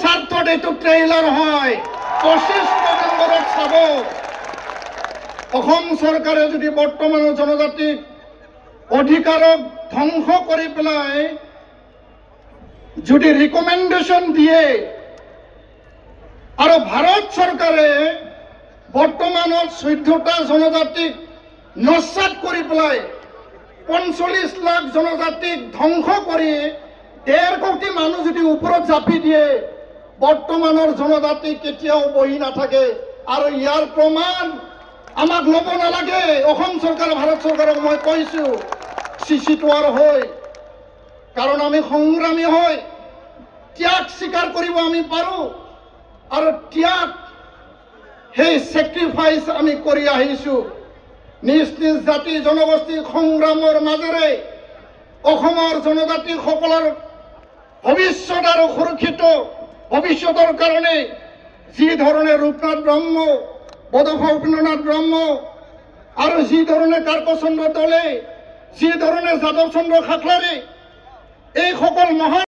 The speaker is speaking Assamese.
স্বাৰ্থত এইটো ট্ৰেইলাৰ হয় 25 নৱেম্বৰত চাব অসম চৰকাৰে যদি বৰ্তমানৰ জনজাতিক অধিকাৰক ধ্বংস কৰি পেলাই যদি ৰিকমেণ্ডেশ্যন দিয়ে আৰু ভাৰত চৰকাৰে বৰ্তমানত 14টা জনজাতিক নস্যাৎ কৰি পেলাই 45 লাখ জনজাতিক ধ্বংস কৰি 1.5 কোটি মানুহ যদি ওপৰত জাপি দিয়ে বৰ্তমানৰ জনজাতি কেতিয়াও বহি নাথাকে আৰু ইয়াৰ প্ৰমাণ আমাক ল'ব নালাগে অসম চৰকাৰ ভাৰত চৰকাৰক মই কৈছো চিচিটোৱাৰ হৈ কাৰণ আমি সংগ্ৰামী হয় ত্যাগ স্বীকাৰ কৰিব আমি পাৰো আৰু ত্যাগ সেই স্যাক্ৰিফাইস আমি কৰি আহিছো নিজ নিজ জাতি জনগোষ্ঠী সংগ্ৰামৰ মাজেৰে অসমৰ জনজাতি সকলৰ ভৱিষ্যত আৰু সুৰক্ষিত ভৱিষ্যতৰ কাৰণে যি ধৰণে ৰূপনাথ ব্ৰহ্ম বদফা উপেন্দ্ৰনাথ ব্ৰহ্ম আৰু যি ধৰণে কাৰ্কচন্দ্ৰ দলে যি ধৰণে যাদৱ চন্দ্ৰ খাকলাৰী এই সকল মহান